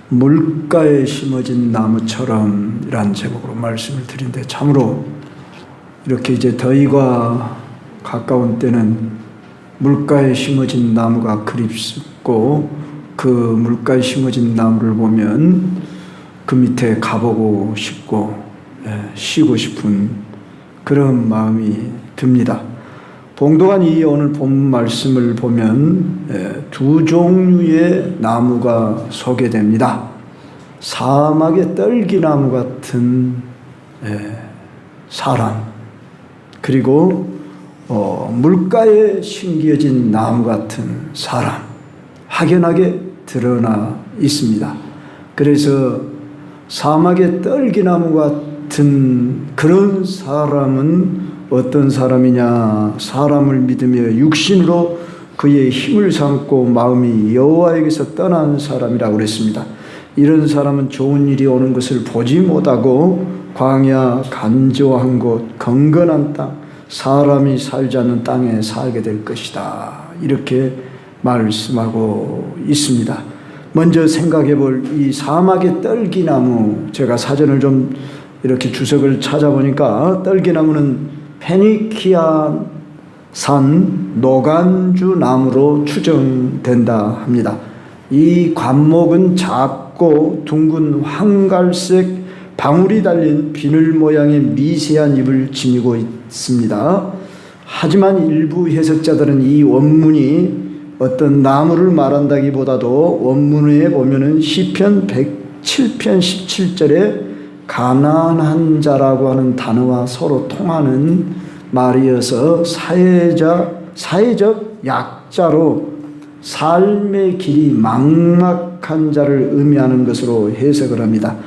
물가에 심어진 나무처럼 이란 제목으로 말씀을 드린데, 참으로 이렇게 이제 더위가 가까운 때는 물가에 심어진 나무가 그립고, 그 물가에 심어진 나무를 보면 그 밑에 가보고 싶고 쉬고 싶은 그런 마음이 듭니다. 봉독한 오늘 본 말씀을 보면 두 종류의 나무가 소개됩니다. 사막의 떨기나무 같은 사람, 그리고 물가에 심겨진 나무 같은 사람, 확연하게 드러나 있습니다. 그래서 사막의 떨기나무 같은 그런 사람은 어떤 사람이냐? 사람을 믿으며 육신으로 그의 힘을 삼고 마음이 여호와에게서 떠난 사람이라고 그랬습니다. 이런 사람은 좋은 일이 오는 것을 보지 못하고 광야, 간조한 곳, 건건한 땅, 사람이 살지 않는 땅에 살게 될 것이다, 이렇게 말씀하고 있습니다. 먼저 생각해 볼 이 사막의 떨기나무, 제가 사전을 좀 이렇게 주석을 찾아보니까 떨기나무는 페니키아산 노간주 나무로 추정된다 합니다. 이 관목은 작고 둥근 황갈색 방울이 달린 비늘 모양의 미세한 잎을 지니고 있습니다. 하지만 일부 해석자들은 이 원문이 어떤 나무를 말한다기보다도 원문에 보면은 시편 107편 17절에 가난한 자라고 하는 단어와 서로 통하는 말이어서 사회적 약자로 삶의 길이 막막한 자를 의미하는 것으로 해석을 합니다.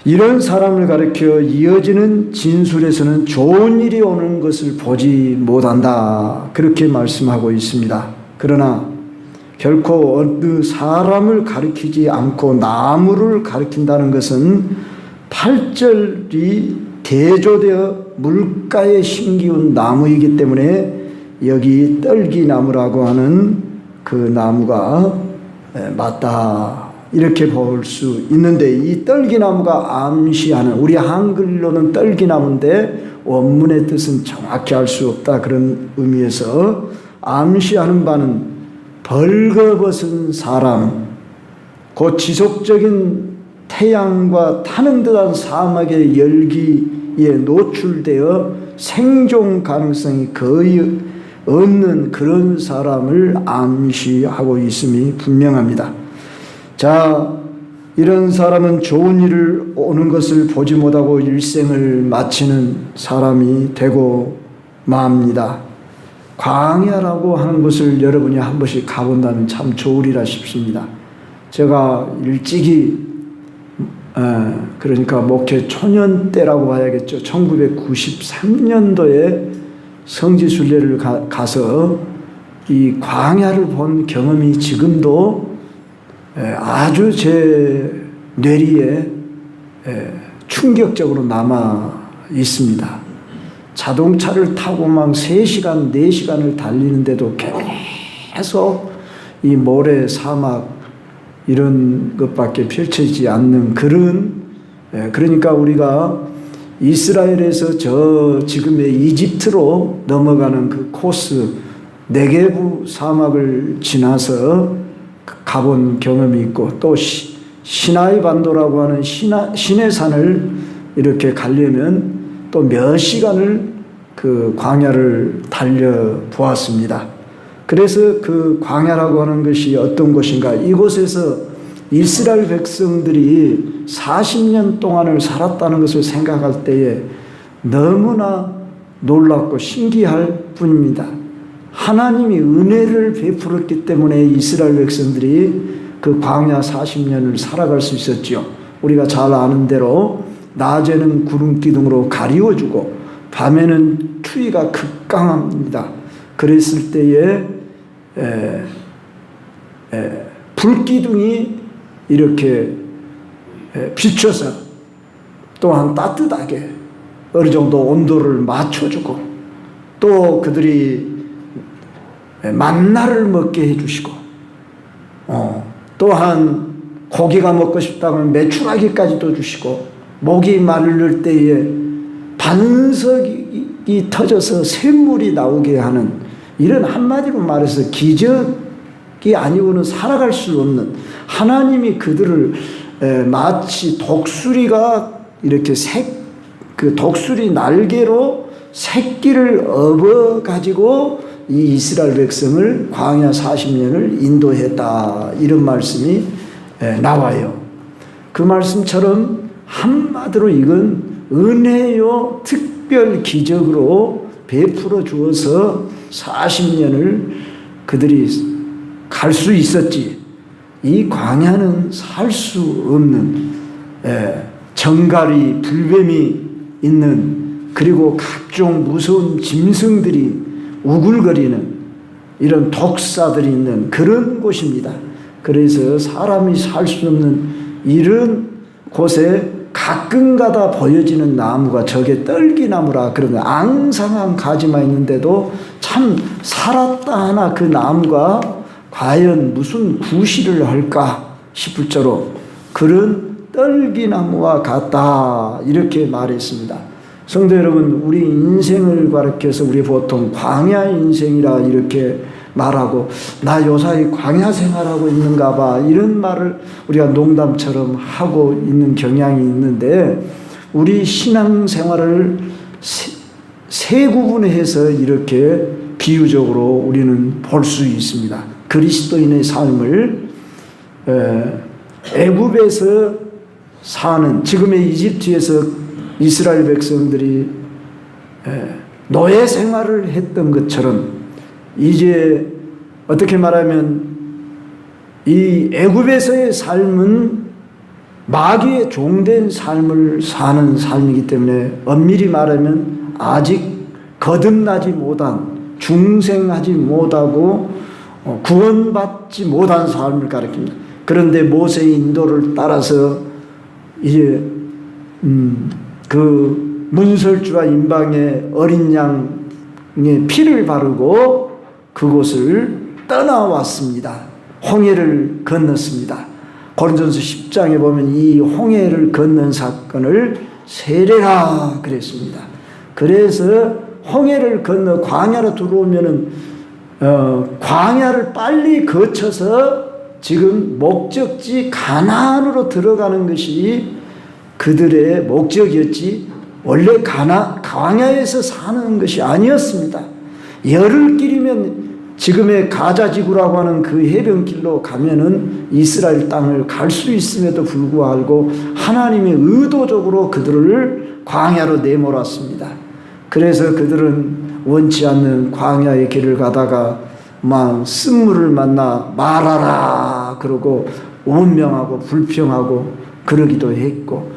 이런 사람을 가리켜 이어지는 진술에서는 좋은 일이 오는 것을 보지 못한다, 그렇게 말씀하고 있습니다. 그러나 결코 어느 사람을 가리키지 않고 나무를 가리킨다는 것은 8절이 대조되어 물가에 심기운 나무이기 때문에 여기 떨기나무라고 하는 그 나무가 맞다, 이렇게 볼 수 있는데, 이 떨기나무가 암시하는, 우리 한글로는 떨기나무인데 원문의 뜻은 정확히 알 수 없다, 그런 의미에서 암시하는 바는 벌거벗은 사람, 곧 지속적인 태양과 타는 듯한 사막의 열기에 노출되어 생존 가능성이 거의 없는 그런 사람을 암시하고 있음이 분명합니다. 자, 이런 사람은 좋은 일을 오는 것을 보지 못하고 일생을 마치는 사람이 되고 맙니다. 광야라고 하는 곳을 여러분이 한 번씩 가본다면 참 좋으리라 싶습니다. 제가 일찍이 그러니까 목회 초년 때라고 봐야겠죠. 1993년도에 성지순례를 가서 이 광야를 본 경험이 지금도 아주 제 뇌리에 충격적으로 남아 있습니다. 자동차를 타고 막 3시간, 4시간을 달리는데도 계속 이 모래, 사막 이런 것밖에 펼쳐지지 않는 그런, 그러니까 우리가 이스라엘에서 저 지금의 이집트로 넘어가는 그 코스, 네게부 사막을 지나서 가본 경험이 있고, 또 시나이 반도라고 하는 시내산을 이렇게 가려면 또 몇 시간을 그 광야를 달려 보았습니다. 그래서 그 광야라고 하는 것이 어떤 곳인가, 이곳에서 이스라엘 백성들이 40년 동안을 살았다는 것을 생각할 때에 너무나 놀랍고 신기할 뿐입니다. 하나님이 은혜를 베풀었기 때문에 이스라엘 백성들이 그 광야 40년을 살아갈 수 있었죠. 우리가 잘 아는 대로 낮에는 구름 기둥으로 가리워주고 밤에는 추위가 극강합니다. 그랬을 때에 불기둥이 이렇게 비춰서 또한 따뜻하게 어느 정도 온도를 맞춰주고, 또 그들이 만나를 먹게 해주시고, 또한 고기가 먹고 싶다면 메추라기까지도 주시고, 목이 마를 때에 반석이 터져서 샘물이 나오게 하는, 이런 한마디로 말해서 기적이 아니고는 살아갈 수 없는, 하나님이 그들을 마치 독수리가 이렇게 그 독수리 날개로 새끼를 업어 가지고 이 이스라엘 백성을 광야 40년을 인도했다, 이런 말씀이 나와요. 그 말씀처럼 한마디로 이건 은혜요 특별 기적으로 베풀어 주어서 40년을 그들이 갈 수 있었지. 이 광야는 살 수 없는, 정갈이 불뱀이 있는, 그리고 각종 무서운 짐승들이 우글거리는 이런 독사들이 있는 그런 곳입니다. 그래서 사람이 살 수 없는 이런 곳에 가끔가다 보여지는 나무가 저게 떨기나무라 그러면 앙상한 가지만 있는데도 참 살았다 하나 그 나무가 과연 무슨 구실을 할까 싶을 정도로 그런 떨기나무와 같다, 이렇게 말했습니다. 성도 여러분, 우리 인생을 가리켜서 우리 보통 광야 인생이라 이렇게 말하고, 나 요사이 광야 생활하고 있는가 봐, 이런 말을 우리가 농담처럼 하고 있는 경향이 있는데, 우리 신앙 생활을 세 구분해서 이렇게 비유적으로 우리는 볼 수 있습니다. 그리스도인의 삶을 애굽에서 사는, 지금의 이집트에서 이스라엘 백성들이 노예 생활을 했던 것처럼, 이제 어떻게 말하면 이 애굽에서의 삶은 마귀의 종된 삶을 사는 삶이기 때문에, 엄밀히 말하면 아직 거듭나지 못한, 중생하지 못하고 구원받지 못한 삶을 가리킵니다. 그런데 모세의 인도를 따라서 이제 그 문설주와 임방의 어린 양의 피를 바르고 그곳을 떠나왔습니다. 홍해를 건넜습니다. 고린도전서 10장에 보면 이 홍해를 건넌 사건을 세례라 그랬습니다. 그래서 홍해를 건너 광야로 들어오면은 광야를 빨리 거쳐서 지금 목적지 가나안으로 들어가는 것이 그들의 목적이었지, 원래 광야에서 사는 것이 아니었습니다. 열흘 길이면 지금의 가자지구라고 하는 그 해변길로 가면은 이스라엘 땅을 갈 수 있음에도 불구하고 하나님이 의도적으로 그들을 광야로 내몰았습니다. 그래서 그들은 원치 않는 광야의 길을 가다가 막 쓴물을 만나 말하라 그러고 원명하고 불평하고 그러기도 했고,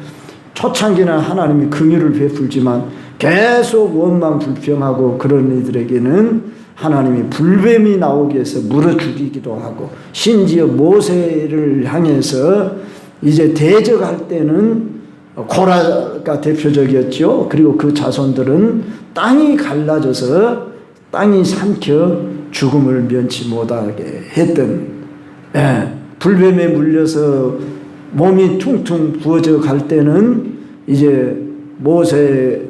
초창기는 하나님이 긍휼을 베풀지만 계속 원망 불평하고 그런 이들에게는 하나님이 불뱀이 나오게 해서 물어 죽이기도 하고, 심지어 모세를 향해서 이제 대적할 때는 고라가 대표적이었죠. 그리고 그 자손들은 땅이 갈라져서 땅이 삼켜 죽음을 면치 못하게 했던, 불뱀에 물려서 몸이 퉁퉁 부어져 갈 때는 이제 모세에게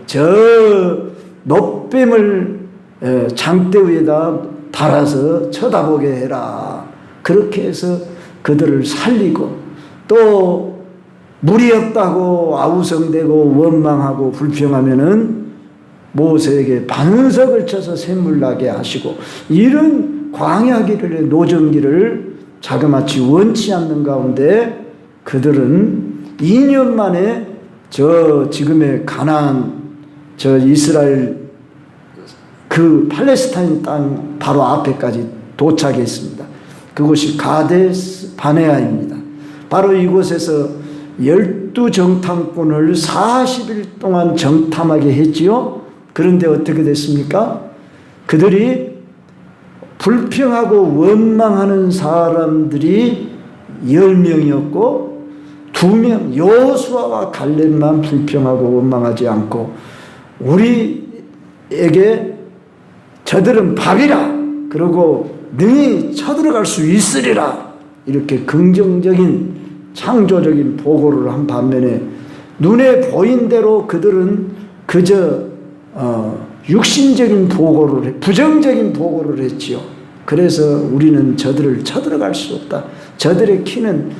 저 놋뱀을 장대 위에다 달아서 쳐다보게 해라, 그렇게 해서 그들을 살리고, 또 물이 없다고 아우성대고 원망하고 불평하면은 모세에게 반석을 쳐서 샘물 나게 하시고, 이런 광야길의 노정길을 자그마치 원치 않는 가운데 그들은 2년 만에 저 지금의 가나안, 저 이스라엘 그 팔레스타인 땅 바로 앞에까지 도착했습니다. 그곳이 가데스 바네아입니다. 바로 이곳에서 12정탐꾼을 40일 동안 정탐하게 했지요. 그런데 어떻게 됐습니까? 그들이 불평하고 원망하는 사람들이 10명이었고 2명 여호수아와 갈렙만 불평하고 원망하지 않고, 우리에게 저들은 밥이라 그러고 능히 쳐들어갈 수 있으리라. 이렇게 긍정적인 창조적인 보고를 한 반면에 눈에 보인 대로 그들은 그저 육신적인 보고를 부정적인 보고를 했지요. 그래서 우리는 저들을 쳐들어갈 수 없다. 저들의 키는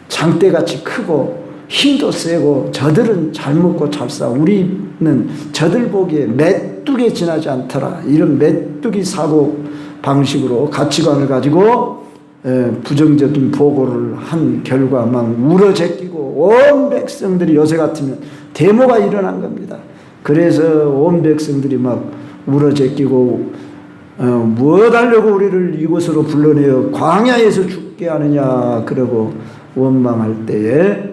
장대같이 크고 힘도 세고 저들은 잘 먹고 잘 싸. 우리는 저들 보기에 메뚜기에 지나지 않더라. 이런 메뚜기 사고 방식으로 가치관을 가지고 부정적인 보고를 한 결과 막 울어제끼고 온 백성들이 요새 같으면 데모가 일어난 겁니다. 그래서 온 백성들이 막 울어제끼고 무엇 하려고 우리를 이곳으로 불러내어 광야에서 죽게 하느냐 그러고 원망할 때에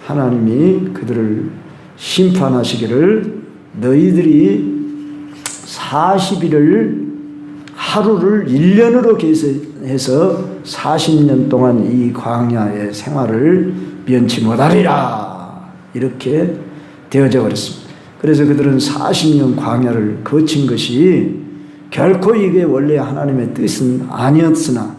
하나님이 그들을 심판하시기를 너희들이 40일을 하루를 1년으로 계산해서 40년 동안 이 광야의 생활을 면치 못하리라 이렇게 되어져 버렸습니다. 그래서 그들은 40년 광야를 거친 것이 결코 이게 원래 하나님의 뜻은 아니었으나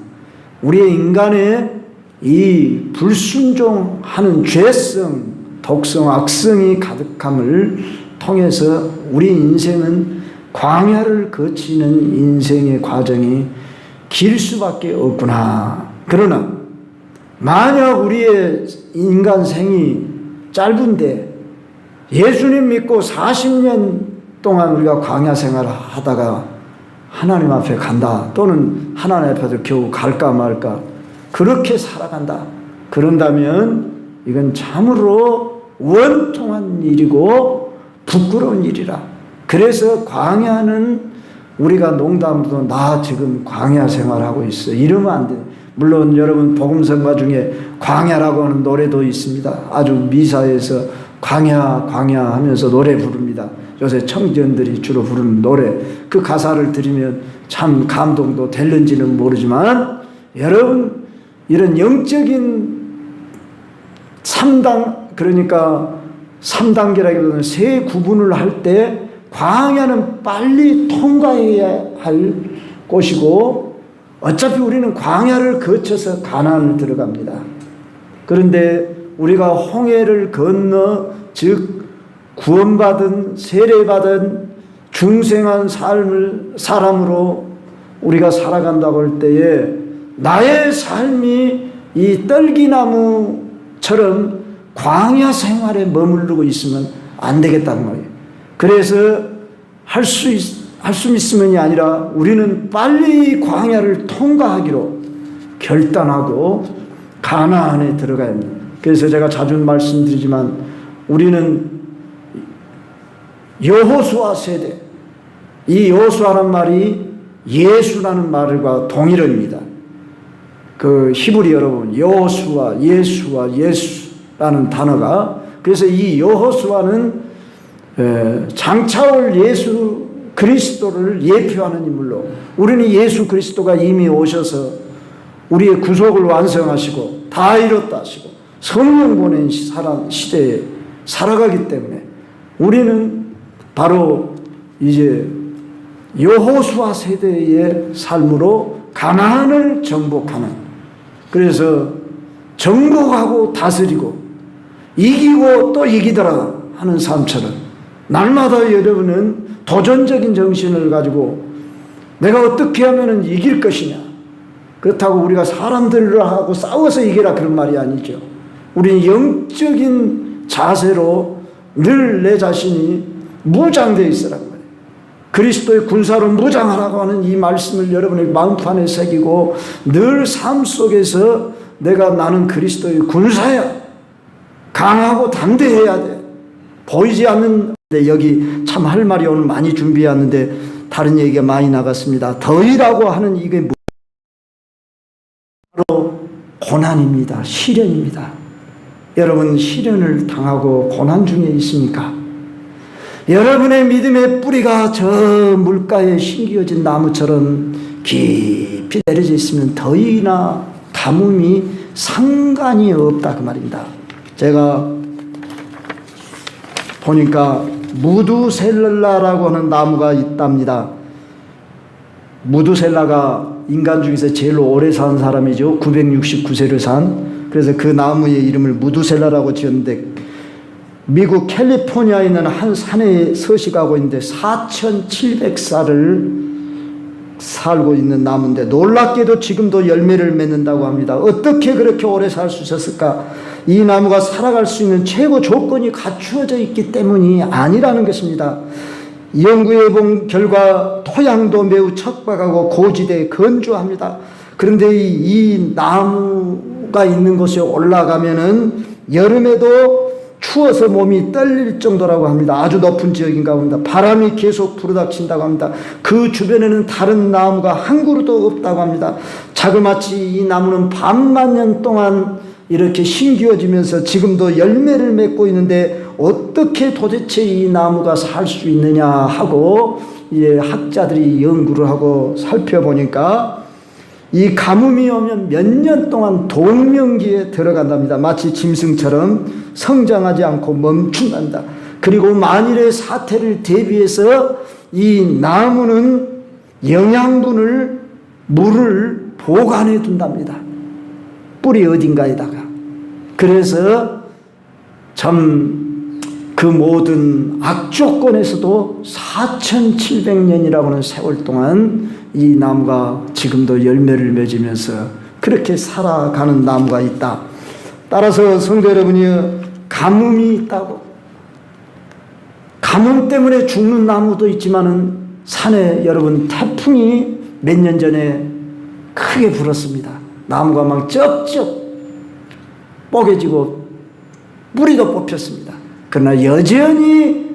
우리의 인간의 이 불순종하는 죄성, 독성, 악성이 가득함을 통해서 우리 인생은 광야를 거치는 인생의 과정이 길 수밖에 없구나. 그러나 만약 우리의 인간생이 짧은데 예수님 믿고 40년 동안 우리가 광야 생활을 하다가 하나님 앞에 간다 또는 하나님 앞에서 겨우 갈까 말까 그렇게 살아간다. 그런다면 이건 참으로 원통한 일이고 부끄러운 일이라. 그래서 광야는 우리가 농담으로 나 지금 광야 생활하고 있어 이러면 안 돼. 물론 여러분 복음성가 중에 광야라고 하는 노래도 있습니다. 아주 미사에서 광야 광야 하면서 노래 부릅니다. 요새 청년들이 주로 부르는 노래. 그 가사를 들으면 참 감동도 될는지는 모르지만 여러분 이런 영적인 3단 그러니까 3단계라기보다는 세 구분을 할 때 광야는 빨리 통과해야 할 곳이고 어차피 우리는 광야를 거쳐서 가나안을 들어갑니다. 그런데 우리가 홍해를 건너 즉 구원받은 세례받은 중생한 삶을 사람으로 우리가 살아간다고 할 때에 나의 삶이 이 떨기나무처럼 광야 생활에 머무르고 있으면 안 되겠다는 거예요. 그래서 할 수 있으면이 아니라 우리는 빨리 광야를 통과하기로 결단하고 가나안에 들어가야 합니다. 그래서 제가 자주 말씀드리지만 우리는 여호수아 세대, 이 여호수아란 말이 예수라는 말과 동일어입니다. 그 히브리어로 보면 여호수아, 예수와 예수라는 단어가 그래서 이 여호수아는 장차올 예수 그리스도를 예표하는 인물로 우리는 예수 그리스도가 이미 오셔서 우리의 구속을 완성하시고 다 이뤘다 하시고 성령 보낸 시대에 살아가기 때문에 우리는 바로 이제 여호수아 세대의 삶으로 가나안을 정복하는 그래서 정복하고 다스리고 이기고 또 이기더라 하는 삶처럼 날마다 여러분은 도전적인 정신을 가지고 내가 어떻게 하면 이길 것이냐 그렇다고 우리가 사람들하고 싸워서 이기라 그런 말이 아니죠. 우리는 영적인 자세로 늘 내 자신이 무장되어 있으라는 거예요. 그리스도의 군사로 무장하라고 하는 이 말씀을 여러분의 마음판에 새기고 늘 삶 속에서 나는 그리스도의 군사야. 강하고 담대해야 돼. 보이지 않는 여기 참 할 말이 오늘 많이 준비했는데 다른 얘기가 많이 나갔습니다. 더이라고 하는 이게 바로 고난입니다. 시련입니다. 여러분 시련을 당하고 고난 중에 있습니까? 여러분의 믿음의 뿌리가 저 물가에 심겨진 나무처럼 깊이 내려져 있으면 더위나 가뭄이 상관이 없다 그 말입니다. 제가 보니까 무두셀라라고 하는 나무가 있답니다. 무두셀라가 인간 중에서 제일 오래 산 사람이죠. 969세를 산. 그래서 그 나무의 이름을 무두셀라라고 지었는데, 미국 캘리포니아에 있는 한 산에 서식하고 있는데 4,700살을 살고 있는 나무인데, 놀랍게도 지금도 열매를 맺는다고 합니다. 어떻게 그렇게 오래 살 수 있었을까? 이 나무가 살아갈 수 있는 최고 조건이 갖추어져 있기 때문이 아니라는 것입니다. 연구해 본 결과 토양도 매우 척박하고 고지대에 건조합니다. 그런데 이 나무가 있는 곳에 올라가면은 여름에도 추워서 몸이 떨릴 정도라고 합니다. 아주 높은 지역인가 봅니다. 바람이 계속 불어닥친다고 합니다. 그 주변에는 다른 나무가 한 그루도 없다고 합니다. 자그마치 이 나무는 반만 년 동안 이렇게 심기어지면서 지금도 열매를 맺고 있는데, 어떻게 도대체 이 나무가 살 수 있느냐 하고 학자들이 연구를 하고 살펴보니까, 이 가뭄이 오면 몇 년 동안 동명기에 들어간답니다. 마치 짐승처럼 성장하지 않고 멈춘단다. 그리고 만일의 사태를 대비해서 이 나무는 영양분을, 물을 보관해 둔답니다. 뿌리 어딘가에다가. 그래서 참 그 모든 악조건에서도 4,700년이라고 하는 세월 동안 이 나무가 지금도 열매를 맺으면서 그렇게 살아가는 나무가 있다. 따라서 성도 여러분이, 가뭄이 있다고, 가뭄 때문에 죽는 나무도 있지만은, 산에 여러분 태풍이 몇 년 전에 크게 불었습니다. 나무가 막 쩍쩍 뽀개지고 뿌리도 뽑혔습니다. 그러나 여전히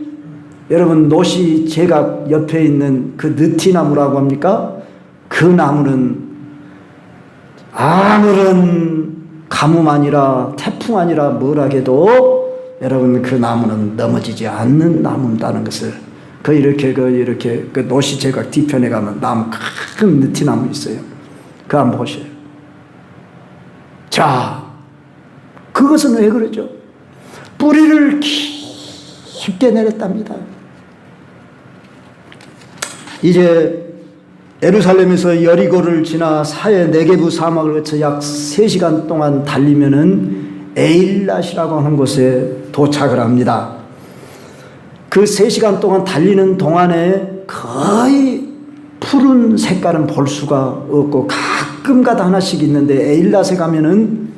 여러분 노시 제각 옆에 있는 그 느티나무라고 합니까? 그 나무는 아무런 가뭄 아니라 태풍 아니라 뭐라게도 여러분 그 나무는 넘어지지 않는 나무다는 것을, 이렇게 노시 제각 뒤편에 가면 나무, 큰 느티나무 있어요. 그거 한번 보셔요. 자, 그것은 왜 그러죠? 뿌리를 깊게 내렸답니다. 이제 예루살렘에서 여리고를 지나 사해 네게부 사막을 거쳐 약 3시간 동안 달리면은 에일랏이라고 하는 곳에 도착을 합니다. 그 3시간 동안 달리는 동안에 거의 푸른 색깔은 볼 수가 없고, 가끔가다 하나씩 있는데, 에일랏에 가면은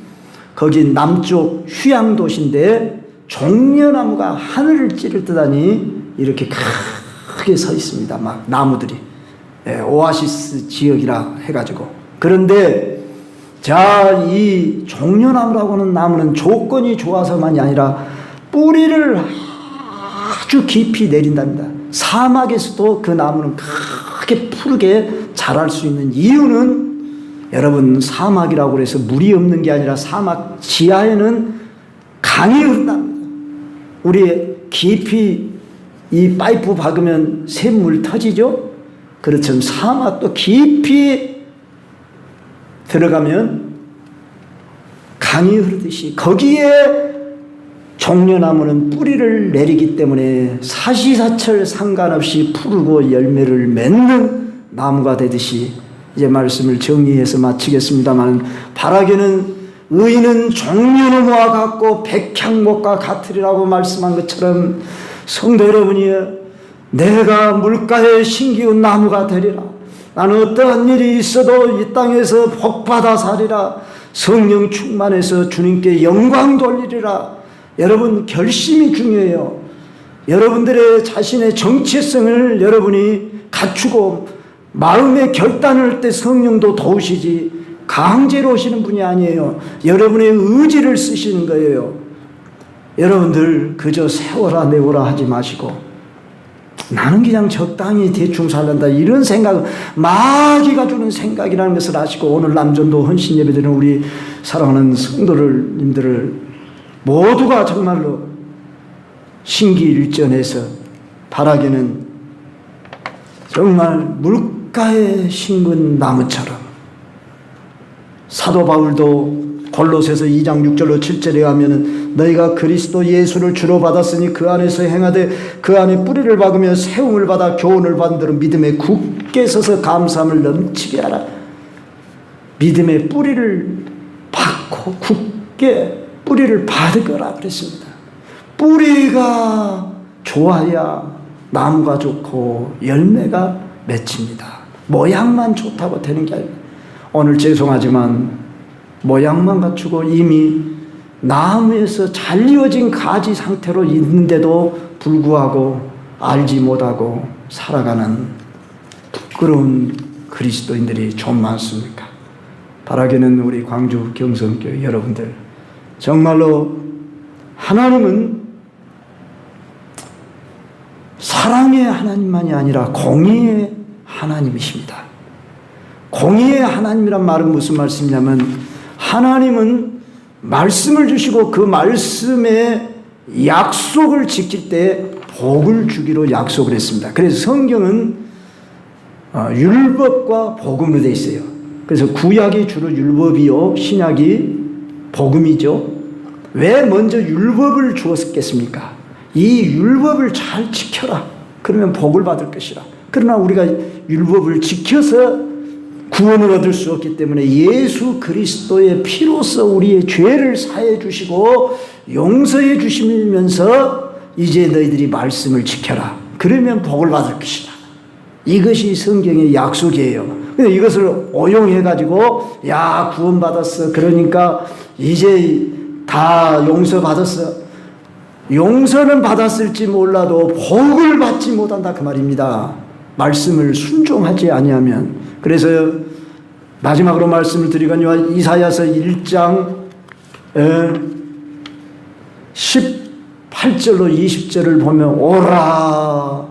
거기 남쪽 휴양 도시인데 종려나무가 하늘을 찌를 듯하니 이렇게 크게 서 있습니다. 막 나무들이, 오아시스 지역이라 해가지고. 그런데 자, 이 종려나무라고 하는 나무는 조건이 좋아서만이 아니라 뿌리를 아주 깊이 내린답니다. 사막에서도 그 나무는 크게 푸르게 자랄 수 있는 이유는, 여러분 사막이라고 해서 물이 없는 게 아니라 사막 지하에는 강이 흐른답니다. 우리 깊이 이 파이프 박으면 샘물 터지죠? 그렇지만 사막도 깊이 들어가면 강이 흐르듯이 거기에 종려나무는 뿌리를 내리기 때문에 사시사철 상관없이 푸르고 열매를 맺는 나무가 되듯이, 이제 말씀을 정리해서 마치겠습니다만, 바라기는 의인은 종려나무와 같고 백향목과 같으리라고 말씀한 것처럼, 성도 여러분이 내가 물가에 심기운 나무가 되리라. 나는 어떠한 일이 있어도 이 땅에서 복받아 살리라. 성령 충만해서 주님께 영광 돌리리라. 여러분 결심이 중요해요. 여러분들의 자신의 정체성을 여러분이 갖추고 마음의 결단을 할 때 성령도 도우시지 강제로 오시는 분이 아니에요. 여러분의 의지를 쓰시는 거예요. 여러분들 그저 세워라 내워라 하지 마시고, 나는 그냥 적당히 대충 살란다, 이런 생각, 마귀가 주는 생각이라는 것을 아시고, 오늘 남전도 헌신 예배드리는 우리 사랑하는 성도님들을 모두가 정말로 신기일전해서 바라기는 정말 물가에 심은 나무처럼, 사도 바울도 골로새서 2장 6절로 7절에 하면은 너희가 그리스도 예수를 주로 받았으니 그 안에서 행하되 그 안에 뿌리를 박으며 세움을 받아 교훈을 받은 대로 믿음에 굳게 서서 감사함을 넘치게 하라. 믿음의 뿌리를 박고 굳게 뿌리를 받으거라 그랬습니다. 뿌리가 좋아야 나무가 좋고 열매가 맺힙니다. 모양만 좋다고 되는 게 아닙니다. 오늘 죄송하지만 모양만 갖추고 이미 나무에서 잘 이어진 가지 상태로 있는데도 불구하고 알지 못하고 살아가는 부끄러운 그리스도인들이 좀 많습니까? 바라기는 우리 광주 경성교회 여러분들, 정말로 하나님은 사랑의 하나님만이 아니라 공의의 하나님이십니다. 공의의 하나님이란 말은 무슨 말씀이냐면 하나님은 말씀을 주시고 그 말씀의 약속을 지킬 때 복을 주기로 약속을 했습니다. 그래서 성경은 율법과 복음으로 되어 있어요. 그래서 구약이 주로 율법이요, 신약이 복음이죠. 왜 먼저 율법을 주었겠습니까? 이 율법을 잘 지켜라. 그러면 복을 받을 것이라. 그러나 우리가 율법을 지켜서 구원을 얻을 수 없기 때문에 예수 그리스도의 피로써 우리의 죄를 사해 주시고 용서해 주시면서 이제 너희들이 말씀을 지켜라. 그러면 복을 받을 것이다. 이것이 성경의 약속이에요. 근데 이것을 오용해가지고 야 구원받았어. 그러니까 이제 다 용서받았어. 용서는 받았을지 몰라도 복을 받지 못한다 그 말입니다. 말씀을 순종하지 아니하면. 그래서 마지막으로 말씀을 드리거니와 이사야서 1장 18절로 20절을 보면 오라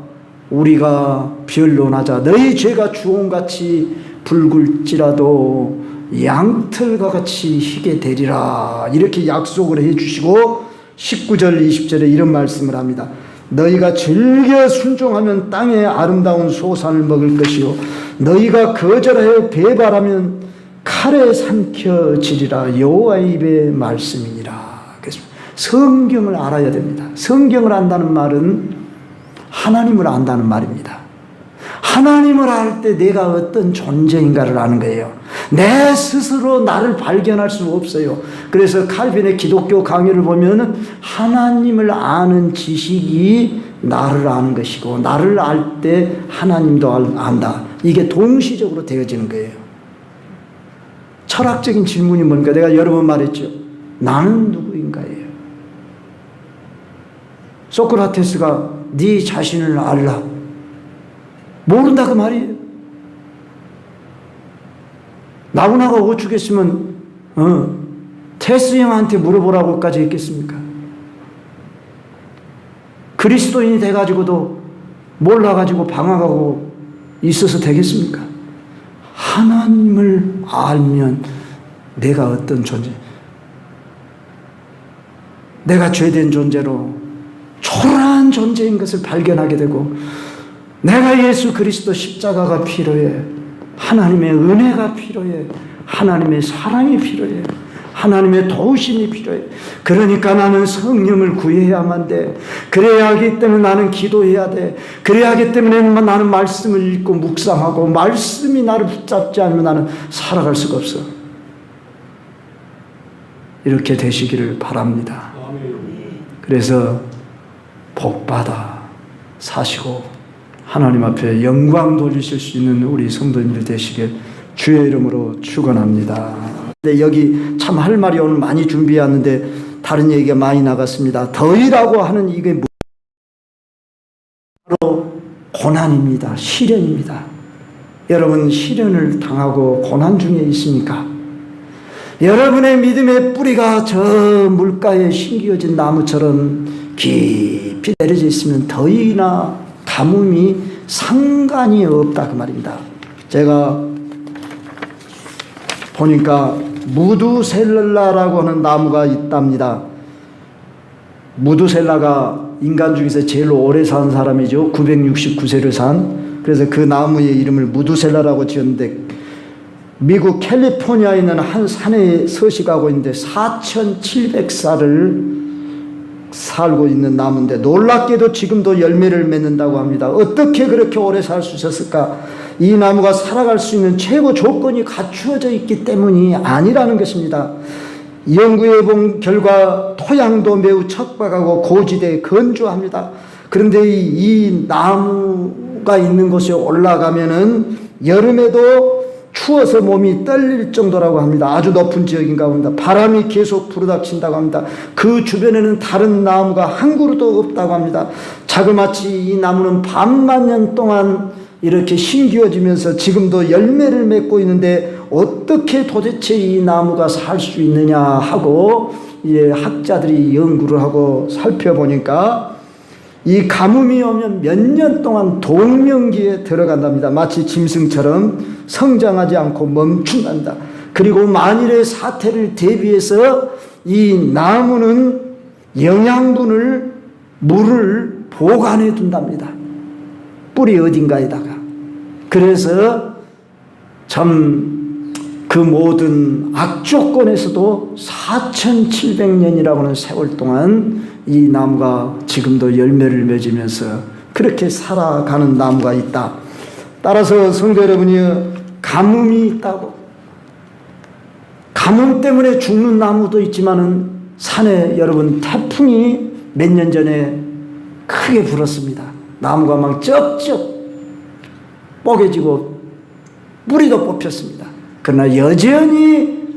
우리가 변론하자 너희 죄가 주홍같이 붉을지라도 양털과 같이 희게 되리라 이렇게 약속을 해주시고 19절 20절에 이런 말씀을 합니다. 너희가 즐겨 순종하면 땅의 아름다운 소산을 먹을 것이요 너희가 거절하여 배발하면 칼에 삼켜지리라 여호와의 입의 말씀이니라. 그래서 성경을 알아야 됩니다. 성경을 안다는 말은 하나님을 안다는 말입니다. 하나님을 알 때 내가 어떤 존재인가를 아는 거예요. 내 스스로 나를 발견할 수 없어요. 그래서 칼빈의 기독교 강의를 보면은 하나님을 아는 지식이 나를 아는 것이고 나를 알 때 하나님도 안다. 이게 동시적으로 되어지는 거예요. 철학적인 질문이 뭔가 내가 여러 번 말했죠. 나는 누구인가예요. 소크라테스가 네 자신을 알라. 모른다 그 말이에요. 나훈아가 오죽했으면 테스 형한테 물어보라고까지 했겠습니까? 그리스도인이 돼가지고도 몰라가지고 방황하고 있어서 되겠습니까? 하나님을 알면 내가 어떤 존재, 내가 죄된 존재로 초라한 존재인 것을 발견하게 되고 내가 예수 그리스도 십자가가 필요해. 하나님의 은혜가 필요해. 하나님의 사랑이 필요해. 하나님의 도우심이 필요해. 그러니까 나는 성령을 구해야만 돼. 그래야 하기 때문에 나는 기도해야 돼. 그래야 하기 때문에 나는 말씀을 읽고 묵상하고 말씀이 나를 붙잡지 않으면 나는 살아갈 수가 없어. 이렇게 되시기를 바랍니다. 그래서 복받아 사시고 하나님 앞에 영광 돌리실 수 있는 우리 성도님들 되시길 주의 이름으로 축원합니다. 근데 여기 참 할 말이 오늘 많이 준비했는데 다른 얘기가 많이 나갔습니다. 더위라고 하는 이게 바로 고난입니다. 시련입니다. 여러분 시련을 당하고 고난 중에 있습니까? 여러분의 믿음의 뿌리가 저 물가에 심겨진 나무처럼 깊이 내려져 있으면 더위나 가뭄이 상관이 없다 그 말입니다. 제가 보니까 무두셀라라고 하는 나무가 있답니다. 무두셀라가 인간 중에서 제일 오래 산 사람이죠. 969세를 산. 그래서 그 나무의 이름을 무두셀라라고 지었는데 미국 캘리포니아에 있는 한 산에 서식하고 있는데 4,700살을 살고 있는 나무인데 놀랍게도 지금도 열매를 맺는다고 합니다. 어떻게 그렇게 오래 살 수 있었을까? 이 나무가 살아갈 수 있는 최고 조건이 갖추어져 있기 때문이 아니라는 것입니다. 연구해 본 결과 토양도 매우 척박하고 고지대에 건조합니다. 그런데 이 나무가 있는 곳에 올라가면은 여름에도 추워서 몸이 떨릴 정도라고 합니다. 아주 높은 지역인가 봅니다. 바람이 계속 불어닥친다고 합니다. 그 주변에는 다른 나무가 한 그루도 없다고 합니다. 자그마치 이 나무는 반만 년 동안 이렇게 심기어지면서 지금도 열매를 맺고 있는데 어떻게 도대체 이 나무가 살 수 있느냐 하고 학자들이 연구를 하고 살펴보니까 이 가뭄이 오면 몇 년 동안 동명기에 들어간답니다. 마치 짐승처럼 성장하지 않고 멈춘답니다. 그리고 만일의 사태를 대비해서 이 나무는 영양분을 물을 보관해 둔답니다. 뿌리 어딘가에다가. 그래서 참 그 모든 악조건에서도 4,700년이라고 하는 세월 동안 이 나무가 지금도 열매를 맺으면서 그렇게 살아가는 나무가 있다. 따라서 성도 여러분이 가뭄이 있다고, 가뭄 때문에 죽는 나무도 있지만은 산에 여러분 태풍이 몇 년 전에 크게 불었습니다. 나무가 막 쩍쩍 뽀개지고 뿌리도 뽑혔습니다. 그러나 여전히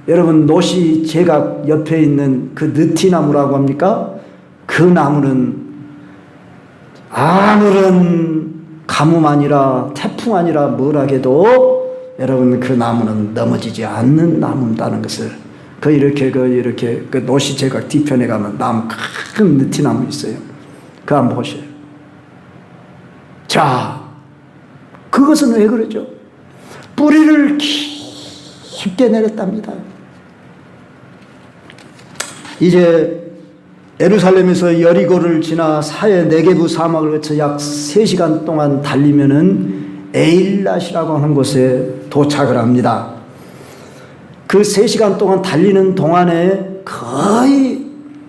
여러분 노시 제각 옆에 있는 그 느티나무라고 합니까? 그 나무는 아무런 가뭄 아니라 태풍 아니라 뭐라게도 여러분 그 나무는 넘어지지 않는 나무다는 것을 이렇게 노시 제각 뒤편에 가면 나무 큰 느티나무 있어요. 그거 한번 보세요. 자, 그것은 왜 그러죠? 뿌리를 깊게 내렸답니다. 이제 예루살렘에서 여리고를 지나 사해 네게부 사막을 거쳐 약 3시간 동안 달리면은 에일랏이라고 하는 곳에 도착을 합니다. 그 3시간 동안 달리는 동안에 거의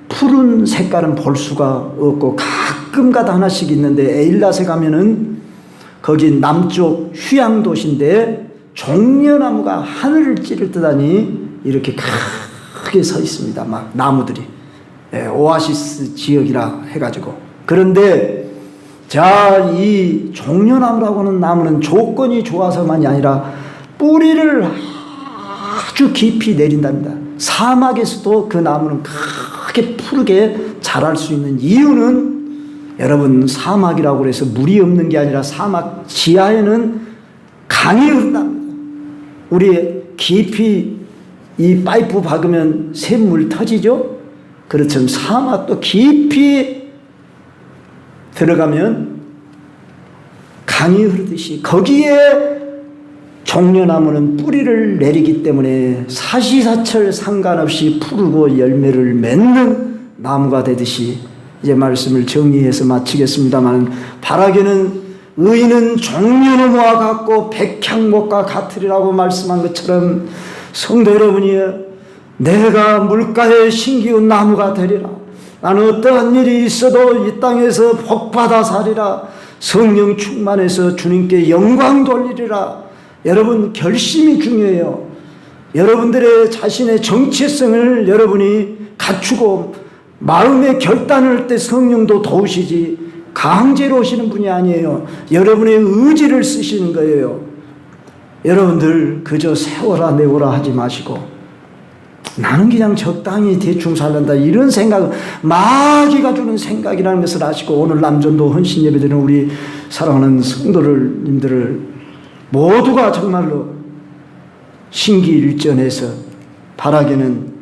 푸른 색깔은 볼 수가 없고 가끔가다 하나씩 있는데 에일랏에 가면은 거기 남쪽 휴양 도시인데 종려나무가 하늘을 찌를 듯하니 이렇게 크게 서 있습니다. 막 나무들이 오아시스 지역이라 해가지고. 그런데 자, 이 종려나무라고 하는 나무는 조건이 좋아서만이 아니라 뿌리를 아주 깊이 내린답니다. 사막에서도 그 나무는 크게 푸르게 자랄 수 있는 이유는 여러분 사막이라고 해서 물이 없는 게 아니라 사막 지하에는 강이 흐른답니다. 우리 깊이 이 파이프 박으면 샘물 터지죠? 그렇지만 사막도 깊이 들어가면 강이 흐르듯이 거기에 종려나무는 뿌리를 내리기 때문에 사시사철 상관없이 푸르고 열매를 맺는 나무가 되듯이 이제 말씀을 정리해서 마치겠습니다만 바라기는 의인은 종려나무와 같고 백향목과 같으리라고 말씀한 것처럼 성도 여러분이 내가 물가에 심기운 나무가 되리라. 나는 어떠한 일이 있어도 이 땅에서 복받아 살리라. 성령 충만해서 주님께 영광 돌리리라. 여러분 결심이 중요해요. 여러분들의 자신의 정체성을 여러분이 갖추고 마음의 결단을 할 때 성령도 도우시지 강제로 오시는 분이 아니에요. 여러분의 의지를 쓰시는 거예요. 여러분들 그저 세워라 내워라 하지 마시고 나는 그냥 적당히 대충 살란다 이런 생각, 마귀가 주는 생각이라는 것을 아시고 오늘 남전도 헌신 예배드리는 우리 사랑하는 성도님들을 모두가 정말로 신기일전해서 바라기는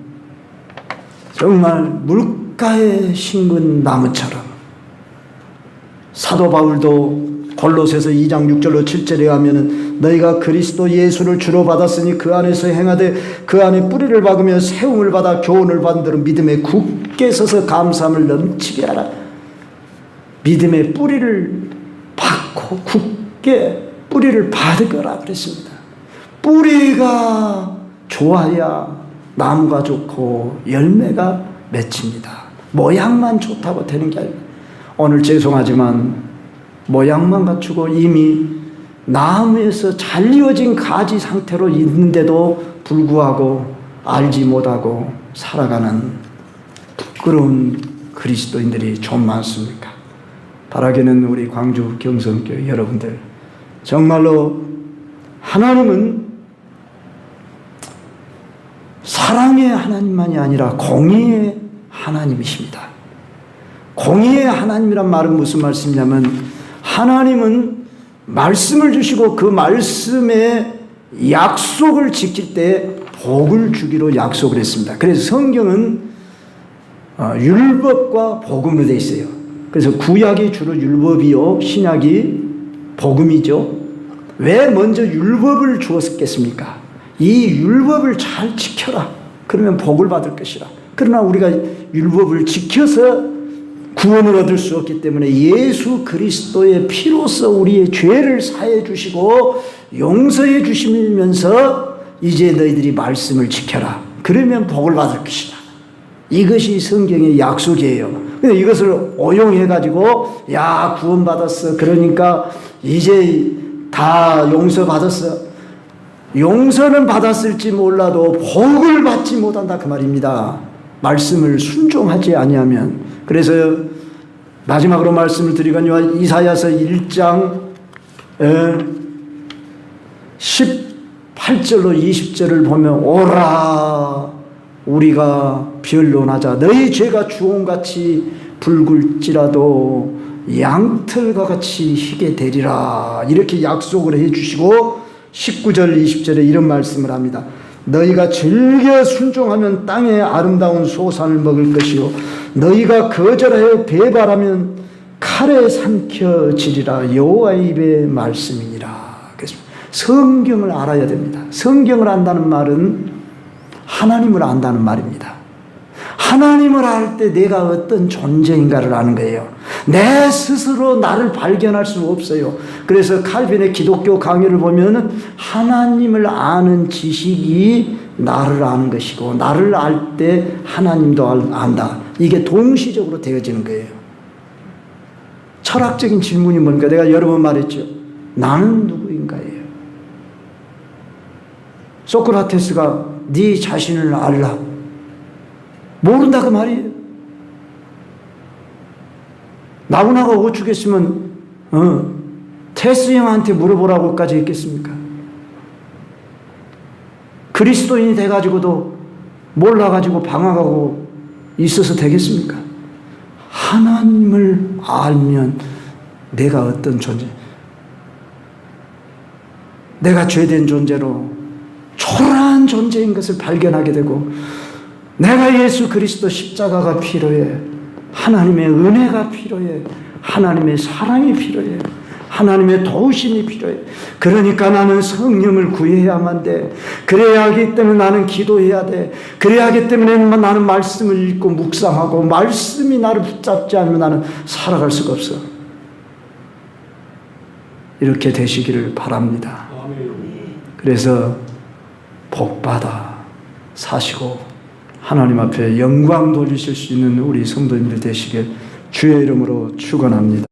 정말 물가에 심은 나무처럼, 사도 바울도 골로새서 2장 6절로 7절에 가면은 너희가 그리스도 예수를 주로 받았으니 그 안에서 행하되 그 안에 뿌리를 박으며 세움을 받아 교훈을 받은 대로 믿음에 굳게 서서 감사함을 넘치게 하라. 믿음의 뿌리를 박고 굳게 뿌리를 받으거라 그랬습니다. 뿌리가 좋아야 나무가 좋고 열매가 맺힙니다. 모양만 좋다고 되는 게 아니에요. 오늘 죄송하지만 모양만 갖추고 이미 나무에서 잘 이어진 가지 상태로 있는데도 불구하고 알지 못하고 살아가는 부끄러운 그리스도인들이 좀 많습니까? 바라기는 우리 광주 경성교회 여러분들, 정말로 하나님은 사랑의 하나님만이 아니라 공의의 하나님이십니다. 공의의 하나님이란 말은 무슨 말씀이냐면, 하나님은 말씀을 주시고 그 말씀에 약속을 지킬 때 복을 주기로 약속을 했습니다. 그래서 성경은 율법과 복음으로 되어 있어요. 그래서 구약이 주로 율법이요, 신약이 복음이죠. 왜 먼저 율법을 주었겠습니까? 이 율법을 잘 지켜라. 그러면 복을 받을 것이라. 그러나 우리가 율법을 지켜서 구원을 얻을 수 없기 때문에 예수 그리스도의 피로써 우리의 죄를 사해 주시고 용서해 주시면서 이제 너희들이 말씀을 지켜라. 그러면 복을 받을 것이다. 이것이 성경의 약속이에요. 근데 이것을 오용해가지고, 야, 구원받았어. 그러니까 이제 다 용서받았어. 용서는 받았을지 몰라도 복을 받지 못한다, 그 말입니다. 말씀을 순종하지 아니하면. 그래서 마지막으로 말씀을 드리거니와 이사야서 1장 18절로 20절을 보면, 오라 우리가 변론하자. 너희 죄가 주홍같이 붉을지라도 양털과 같이 희게 되리라. 이렇게 약속을 해주시고 19절 20절에 이런 말씀을 합니다. 너희가 즐겨 순종하면 땅의 아름다운 소산을 먹을 것이요 너희가 거절하여 배발하면 칼에 삼켜지리라. 여호와의 입의 말씀이니라. 그래서 성경을 알아야 됩니다. 성경을 안다는 말은 하나님을 안다는 말입니다. 하나님을 알 때 내가 어떤 존재인가를 아는 거예요. 내 스스로 나를 발견할 수 없어요. 그래서 칼빈의 기독교 강의를 보면 하나님을 아는 지식이 나를 아는 것이고, 나를 알 때 하나님도 안다. 이게 동시적으로 되어지는 거예요. 철학적인 질문이 뭔가, 내가 여러 번 말했죠. 나는 누구인가예요. 소크라테스가 네 자신을 알라. 모른다 그 말이에요. 나훈아가 오죽했으면 테스 형한테 물어보라고까지 했겠습니까? 그리스도인이 돼가지고도 몰라가지고 방황하고 있어서 되겠습니까? 하나님을 알면 내가 어떤 존재, 내가 죄된 존재로 초라한 존재인 것을 발견하게 되고, 내가 예수 그리스도 십자가가 필요해, 하나님의 은혜가 필요해, 하나님의 사랑이 필요해, 하나님의 도우심이 필요해. 그러니까 나는 성령을 구해야만 돼. 그래야 하기 때문에 나는 기도해야 돼. 그래야 하기 때문에 나는 말씀을 읽고 묵상하고, 말씀이 나를 붙잡지 않으면 나는 살아갈 수가 없어. 이렇게 되시기를 바랍니다. 그래서 복받아 사시고 하나님 앞에 영광 돌리실 수 있는 우리 성도님들 되시길 주의 이름으로 축원합니다.